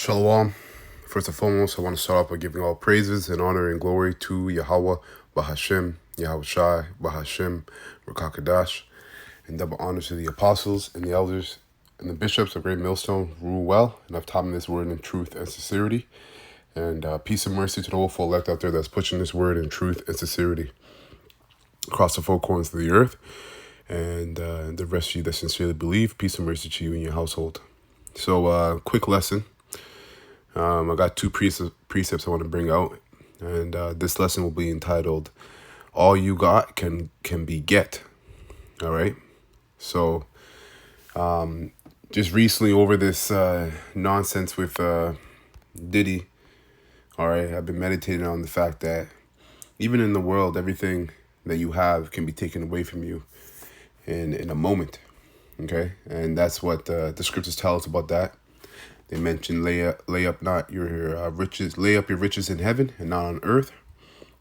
Shalom. First and foremost, I want to start off by giving all praises and honor and glory to Yahweh, Bahashem, Yahweh Shai, Bahashem, Rakakadash, and double honor to the apostles and the elders and the bishops of Great Millstone. Rule well, and I've taught me this word in truth and sincerity. And peace and mercy to the whole full elect out there that's pushing this word in truth and sincerity across the four corners of the earth. And the rest of you that sincerely believe, peace and mercy to you and your household. So, quick lesson. I got two precepts I want to bring out, and this lesson will be entitled, All You Got Can Be Get. All right? So, just recently over this nonsense with Diddy, all right, I've been meditating on the fact that even in the world, everything that you have can be taken away from you in a moment, okay? And that's what the scriptures tell us about that. They mention lay up not your riches, lay up your riches in heaven and not on earth,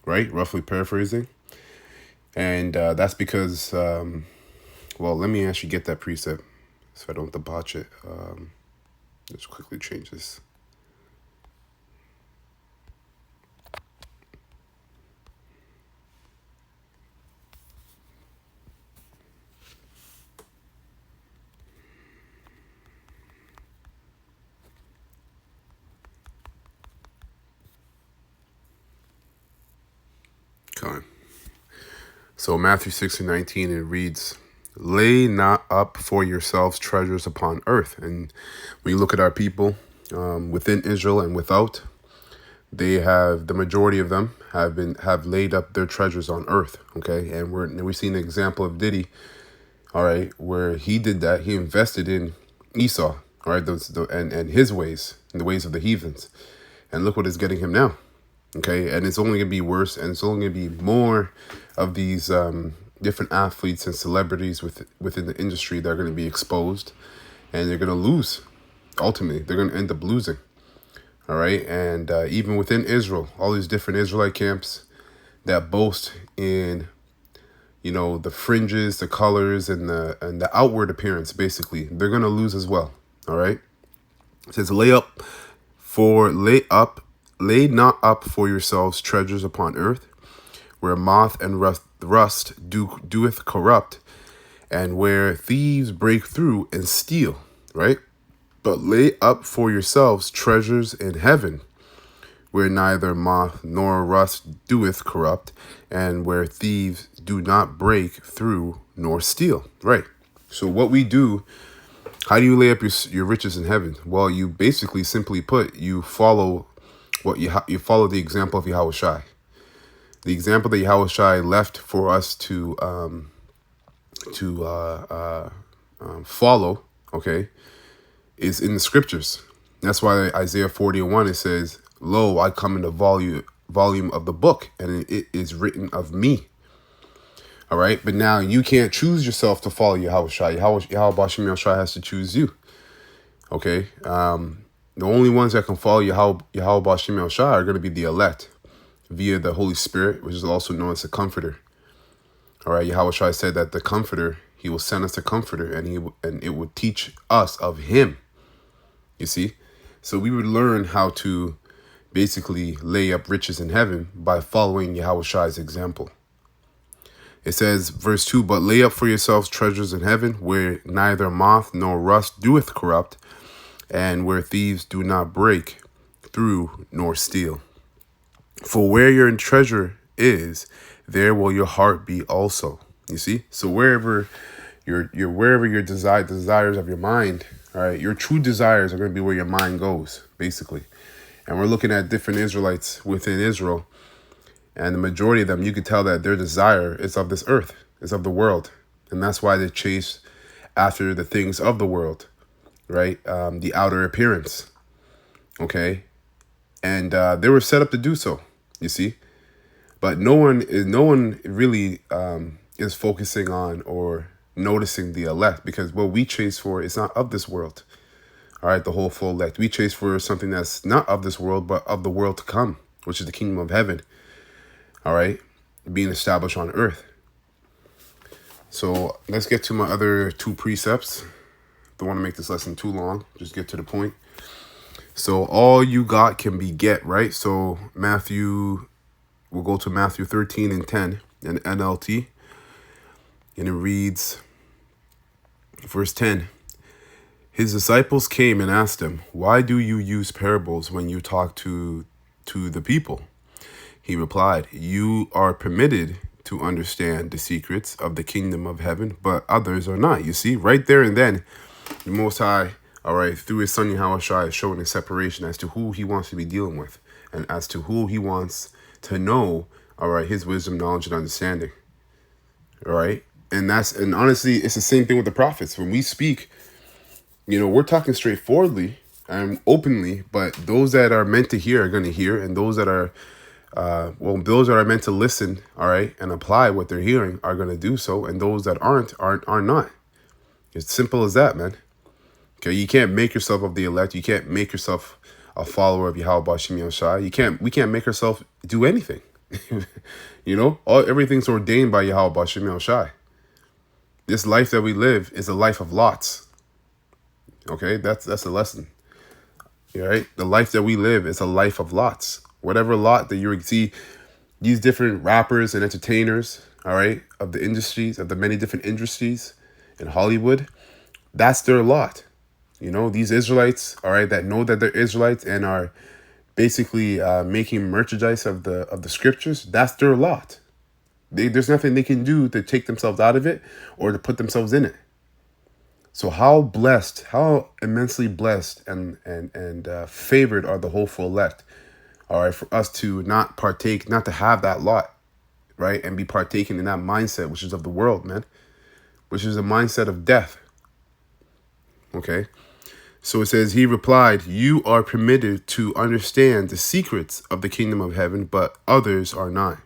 right? Roughly paraphrasing. And that's because, well, let me actually get that precept so I don't debauch it. Let's quickly change this. Okay. So Matthew 16:19, it reads, lay not up for yourselves treasures upon earth. And when you look at our people within Israel and without, they have, the majority of them have laid up their treasures on earth. Okay. And we've seen an example of Diddy, all right, where he did that. He invested in Esau, all right, and his ways, and the ways of the heathens. And look what is getting him now. Okay, and it's only going to be worse, and it's only going to be more of these different athletes and celebrities within the industry that are going to be exposed, and they're going to lose. Ultimately, they're going to end up losing. All right, and even within Israel, all these different Israelite camps that boast in, the fringes, the colors, and the outward appearance, basically, they're going to lose as well. All right, it says, Lay not up for yourselves treasures upon earth, where moth and rust doeth corrupt, and where thieves break through and steal, right? But lay up for yourselves treasures in heaven, where neither moth nor rust doeth corrupt, and where thieves do not break through nor steal, right? So what we do, how do you lay up your riches in heaven? Well, you basically, simply put, you follow you follow the example of Yahweh Shai. The example that Yahweh Shai left for us to follow, okay, is in the scriptures. That's why Isaiah 40:1, it says, lo, I come in the volume of the book, and it is written of me. All right, but now you can't choose yourself to follow Yahweh Shai. Yahweh Bashem Shai has to choose you. Okay, the only ones that can follow Yahweh Bashem El Shai are going to be the elect via the Holy Spirit, which is also known as the Comforter. All right, Yahweh Shai said that the Comforter, he will send us the Comforter, and it would teach us of him. You see? So we would learn how to basically lay up riches in heaven by following Yahweh Shai's example. It says, verse 2, but lay up for yourselves treasures in heaven, where neither moth nor rust doeth corrupt, and where thieves do not break through nor steal. For where your treasure is, there will your heart be also. You see? So wherever your desires of your mind, all right, your true desires are going to be where your mind goes, basically. And we're looking at different Israelites within Israel, and the majority of them, you could tell that their desire is of this earth, is of the world. And that's why they chase after the things of the world. Right, the outer appearance, okay, and they were set up to do so. You see, but no one really is focusing on or noticing the elect, because what we chase for is not of this world. All right, the whole full elect. We chase for something that's not of this world, but of the world to come, which is the kingdom of heaven. All right, being established on earth. So let's get to my other two precepts. Don't want to make this lesson too long. Just get to the point. So all you got can be get, right? So we'll go to Matthew 13 and 10 in NLT. And it reads, verse 10. His disciples came and asked him, "Why do you use parables when you talk to the people?" He replied, "You are permitted to understand the secrets of the kingdom of heaven, but others are not." You see, right there and then, the Most High, all right, through his son Yahweh Shai, is showing a separation as to who he wants to be dealing with and as to who he wants to know, all right, his wisdom, knowledge, and understanding. All right. And honestly, it's the same thing with the prophets. When we speak, we're talking straightforwardly and openly, but those that are meant to hear are going to hear, and those that are those that are meant to listen, all right, and apply what they're hearing are going to do so, and those that are not. It's simple as that, man. Okay, you can't make yourself of the elect. You can't make yourself a follower of Yahweh Shem Shai. We can't make ourselves do anything. Everything's ordained by Yahweh Shem Shai. This life that we live is a life of lots. Okay, that's a lesson. All right, the life that we live is a life of lots. Whatever lot that you see, these different rappers and entertainers, all right, of the industries, of the many different industries in Hollywood, that's their lot. These Israelites, all right, that know that they're Israelites and are basically making merchandise of the scriptures, that's their lot. There's nothing they can do to take themselves out of it or to put themselves in it. So how immensely blessed and favored are the hopeful elect, all right, for us to not to have that lot, right, and be partaking in that mindset, which is of the world, man, which is a mindset of death. Okay. So it says, he replied, "You are permitted to understand the secrets of the kingdom of heaven, but others are not.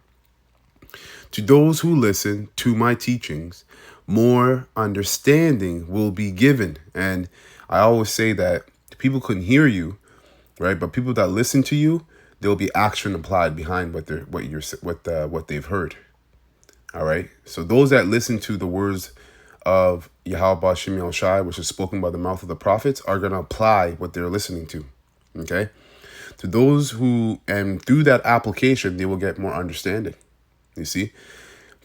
To those who listen to my teachings, more understanding will be given." And I always say that people couldn't hear you, right? But people that listen to you, there'll be action applied behind what they've heard. All right. So those that listen to the words of Yahweh Shem Shai, which is spoken by the mouth of the prophets, are going to apply what they're listening to. Okay. To those and through that application, they will get more understanding. You see,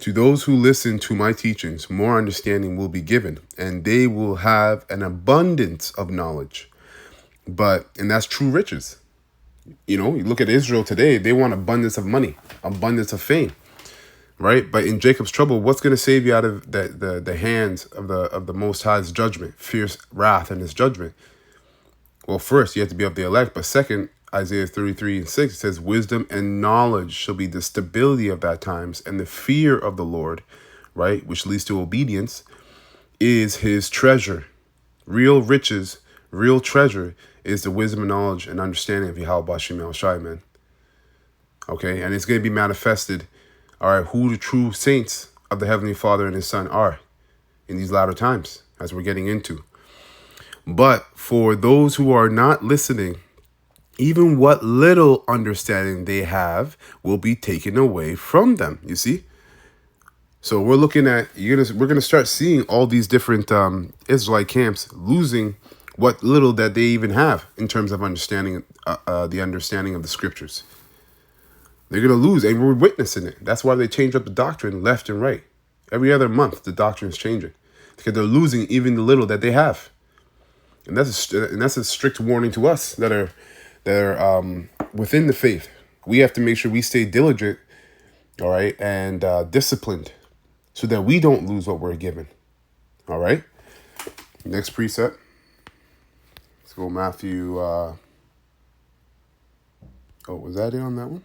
to those who listen to my teachings, more understanding will be given, and they will have an abundance of knowledge. And that's true riches. You look at Israel today, they want abundance of money, abundance of fame. Right, but in Jacob's trouble, what's going to save you out of the hands of the Most High's judgment, fierce wrath, and His judgment? Well, first you have to be of the elect, but second, Isaiah 33 and 6 says, "Wisdom and knowledge shall be the stability of that times, and the fear of the Lord," right, which leads to obedience, "is His treasure." Real riches, real treasure is the wisdom and knowledge and understanding of Yahweh Shem Shai, man. Okay, and it's going to be manifested. All right, who the true saints of the Heavenly Father and His Son are in these latter times, as we're getting into. But for those who are not listening, even what little understanding they have will be taken away from them. You see? So we're looking at, we're going to start seeing all these different Israelite camps losing what little that they even have in terms of understanding, the understanding of the scriptures. They're going to lose, and we're witnessing it. That's why they change up the doctrine left and right. Every other month, the doctrine is changing because they're losing even the little that they have. And that's a strict warning to us that are within the faith. We have to make sure we stay diligent, all right, and disciplined so that we don't lose what we're given. All right. Next precept. Let's go Matthew. Was that it on that one?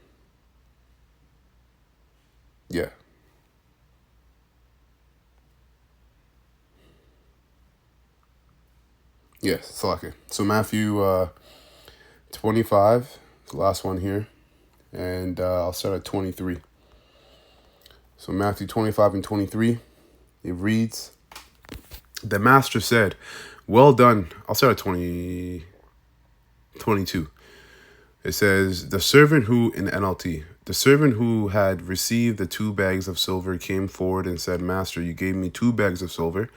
Yeah. Yes, Salaki. So Matthew 25, the last one here, and I'll start at 23. So Matthew 25 and 23, it reads, "The master said, 'Well done.'" I'll start at 22. It says, the servant who had received the 2 bags of silver came forward and said, "Master, you gave me 2 bags of silver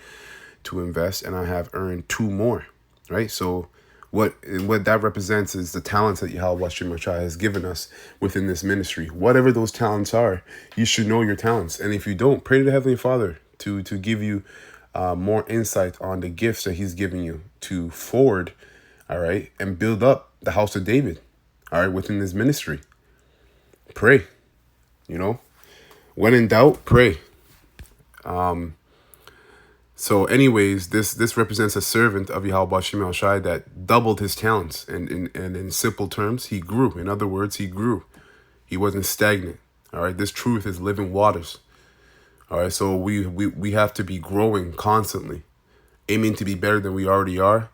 to invest, and I have earned 2 more." Right? So What that represents is the talents that Yahweh Shemashai has given us within this ministry. Whatever those talents are, you should know your talents. And if you don't, pray to the Heavenly Father to give you more insight on the gifts that He's giving you to forward, all right, and build up the house of David, all right, within this ministry. Pray, you know. When in doubt, pray. So anyways, this represents a servant of Yahweh Shem Shai that doubled his talents. And in simple terms, he grew. In other words, he grew. He wasn't stagnant. All right. This truth is living waters. All right. So we have to be growing constantly, aiming to be better than we already are,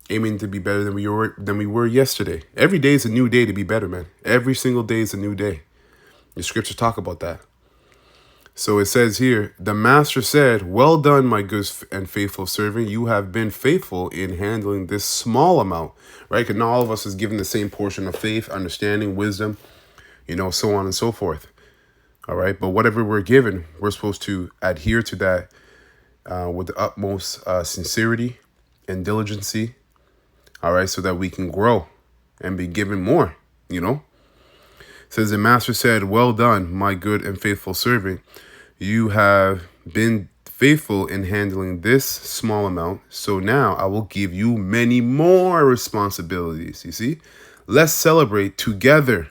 aiming to be better than we were yesterday. Every day is a new day to be better, man. Every single day is a new day. The scriptures talk about that. So it says here, the master said, well done, my good and faithful servant. You have been faithful in handling this small amount, right? Because not all of us is given the same portion of faith, understanding, wisdom, so on and so forth. All right. But whatever we're given, we're supposed to adhere to that with the utmost sincerity and diligency. All right. So that we can grow and be given more, It says the master said, well done, my good and faithful servant. You have been faithful in handling this small amount. So now I will give you many more responsibilities. You see, let's celebrate together.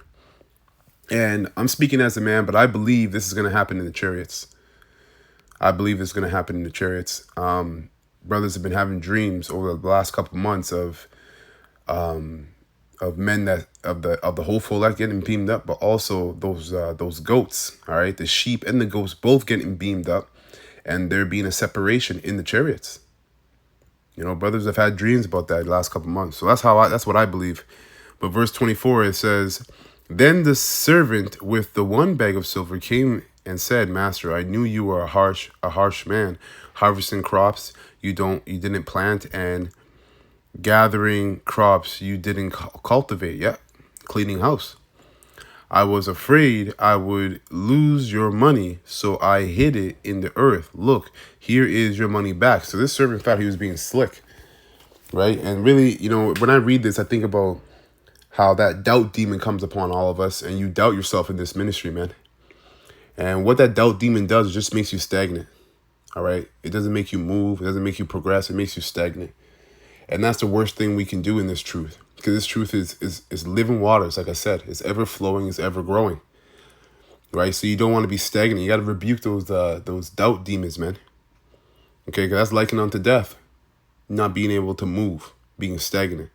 And I'm speaking as a man, but I believe this is going to happen in the chariots. I believe it's going to happen in the chariots. Brothers have been having dreams over the last couple of months of men that of the hopeful that getting beamed up, but also those goats, all right, the sheep and the goats both getting beamed up, and there being a separation in the chariots. Brothers have had dreams about that the last couple of months. So that's what I believe. But verse 24, it says, then the servant with the one bag of silver came and said, Master, I knew you were a harsh man, harvesting crops you didn't plant, and gathering crops you didn't cultivate yet, cleaning house. I was afraid I would lose your money, so I hid it in the earth. Look, here is your money back. So this servant thought he was being slick, right? And really, when I read this, I think about how that doubt demon comes upon all of us, and you doubt yourself in this ministry, man. And what that doubt demon does is just makes you stagnant, all right? It doesn't make you move. It doesn't make you progress. It makes you stagnant. And that's the worst thing we can do in this truth, because this truth is living waters. Like I said, it's ever flowing, it's ever growing, right? So you don't want to be stagnant. You got to rebuke those doubt demons, man. Okay, because that's likened unto death, not being able to move, being stagnant.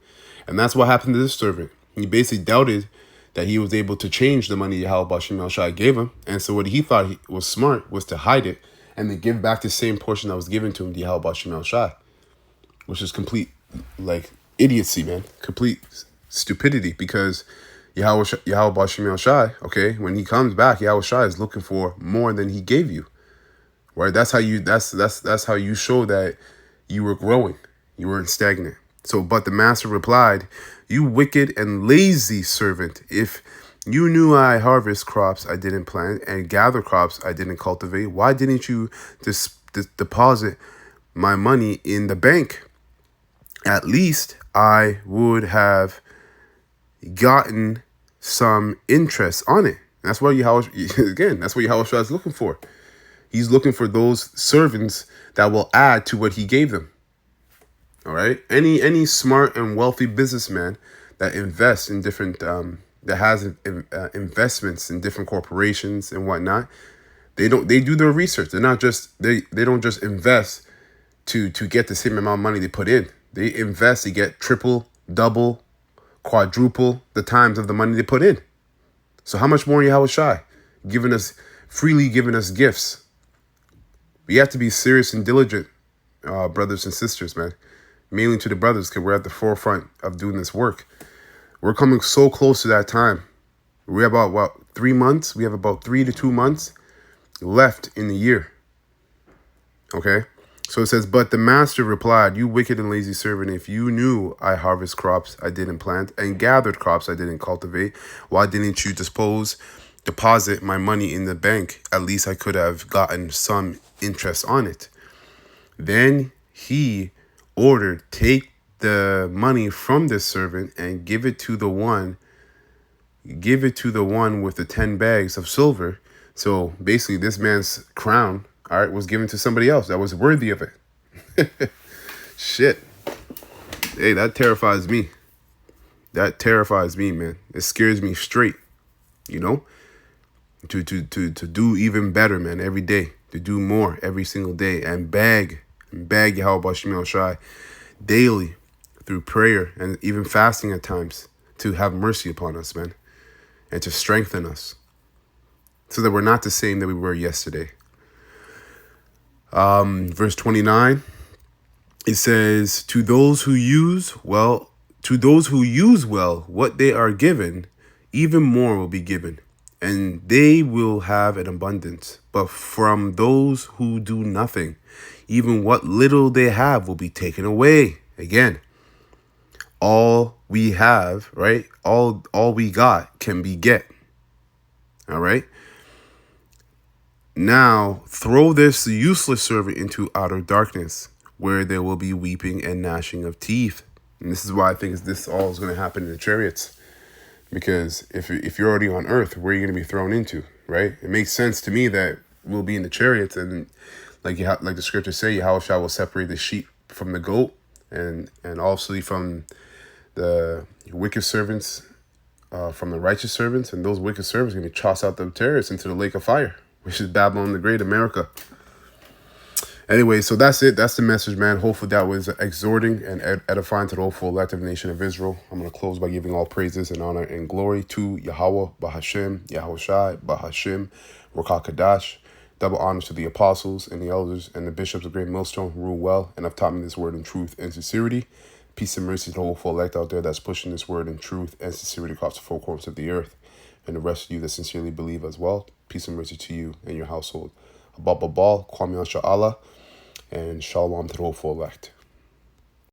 And that's what happened to this servant. He basically doubted that he was able to change the money Yahweh Shem Shai gave him. And so what he thought was smart was to hide it and then give back the same portion that was given to him, the Yahweh Shem Shai, which is complete idiocy, man. Complete stupidity, because Yahweh Shem Shai, okay, when he comes back, Yahweh Shai is looking for more than he gave you. Right? That's how you show that you were growing. You weren't stagnant. So, but the master replied, you wicked and lazy servant, if you knew I harvest crops I didn't plant and gather crops I didn't cultivate, why didn't you deposit my money in the bank? At least I would have gotten some interest on it. That's what Yahweh Shai is looking for. He's looking for those servants that will add to what he gave them. All right. Any smart and wealthy businessman that invests in different, that has investments in different corporations and whatnot, they do their research. They don't just invest to get the same amount of money they put in. They invest to get triple, double, quadruple the times of the money they put in. So how much more Yahweh Shai freely giving us gifts? We have to be serious and diligent, brothers and sisters, man. Mainly to the brothers, because we're at the forefront of doing this work. We're coming so close to that time. We have about 3 months. We have about 3 to 2 months left in the year. Okay? So it says, but the master replied, you wicked and lazy servant, if you knew I harvest crops I didn't plant and gathered crops I didn't cultivate, why didn't you deposit my money in the bank? At least I could have gotten some interest on it. Then he ordered, take the money from this servant and give it to the one with the 10 bags of silver. So basically this man's crown, all right, was given to somebody else that was worthy of it. Shit. Hey, that terrifies me. That terrifies me, man. It scares me straight, you know, to do even better, man, every day, to do more every single day, and beg Yahweh Shemel Shai daily through prayer and even fasting at times to have mercy upon us, man, and to strengthen us so that we're not the same that we were yesterday. Verse 29, it says, to those who use well, what they are given, even more will be given, and they will have an abundance. But from those who do nothing, even what little they have will be taken away. Again, all we have, right? All we got can be get. All right? Now, throw this useless servant into outer darkness, where there will be weeping and gnashing of teeth. And this is why I think this all is going to happen in the chariots. Because if you're already on earth, where are you going to be thrown into, right? It makes sense to me that we'll be in the chariots, and like the scriptures say, Yahweh will separate the sheep from the goat, and obviously from the wicked servants from the righteous servants, and those wicked servants are going to toss out the terrorists into the lake of fire, which is Babylon the Great, America. Anyway, so that's it. That's the message, man. Hopefully that was exhorting and edifying to the whole full elective nation of Israel. I'm going to close by giving all praises and honor and glory to Yahweh, Bahashem, Yahweh Shai, Bahashem, Ruach HaKodesh. Double honors to the apostles and the elders and the bishops of Great Millstone who rule well and have taught me this word in truth and sincerity. Peace and mercy to the whole full elect out there that's pushing this word in truth and sincerity across the four corners of the earth. And the rest of you that sincerely believe as well. Peace and mercy to you and your household. Abba Babal, Kwame Sha'Allah, and Shalom to the whole full elect.